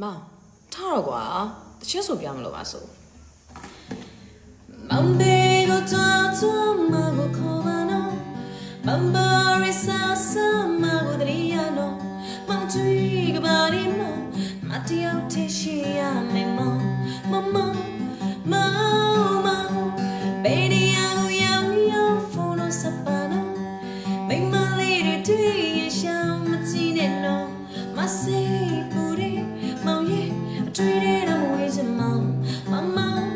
မောင်ထားတော့ကွာတချစ်ဆိုပြမလို့ပါဆိုမောင်ဘေကိုတော့တော့မကိုခေါ်ပါနော်မမ်ဘာရီဆာဆာမကိုတရီယာနော်မောင်ကျွေးကပါရီမောင်မတယောက်တည်းရှိရမယ်မောင်မမမောင်မောင်ဘေဒီယာကိုရောက်ရောက်ဖုန်းလို့စပါနော်မိမလေးတွေတွေ့ရရှောင်းမကြည့်နဲ့နော်မစိပူရီမောင်ရဲ့အတွေ့တဲ့တော့မဝေးစမောင်မမမောင်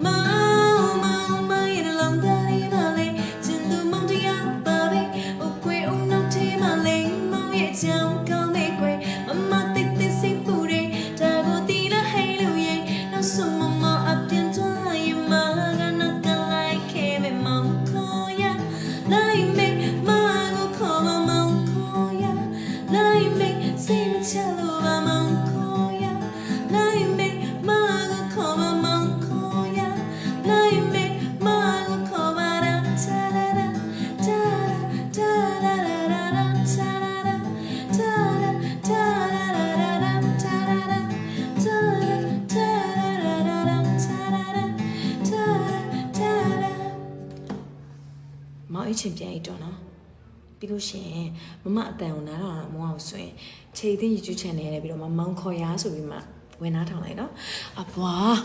မောင်မရဲ့လုံးသားလေးပါလေကျင်သူမောင်တရားပါပဲဥကွေဦးနှုတ်သေးမလေးမောင်ရဲ့အကြောင်းကောင်းမေကွယ်မမတိတ်တိတ်စိပူရီဒါကိုတီးလာဟဲလို့ရဲ့နောက်ဆုံးမမအပြင်းသွားရင်မကနကလိုက်ခဲမေမောင်ခေါ်ရလိုက်မေမကိုခေါ်မမောင်ခေါ်ရလိုက်မေစိတ်ချလို့ပါမောင်ခေါ်ရလိုက်မေမကိုခေါ်မမောင်ခေါ်ရလိုက်မေမကိုခေါ်ပါရာချာလာရာချာချာလာရာရာချာလာရာချာချာလာရာရာချာလာရာချာချာလာရာရာချာလာရာချာချာလာမောင်အချင်းပြန်ရတော့နော်ပြီးလို့ရှိရင်မမအတန်ကိုနားထောင်တာမဟုတ်ဆိုရင်ခြေသိ YouTube channel နဲ့ပြီးတော့မောင်ခေါ်ရဆိုပြီးမှဝင်နားထောင်လိုက်နော်အဘွား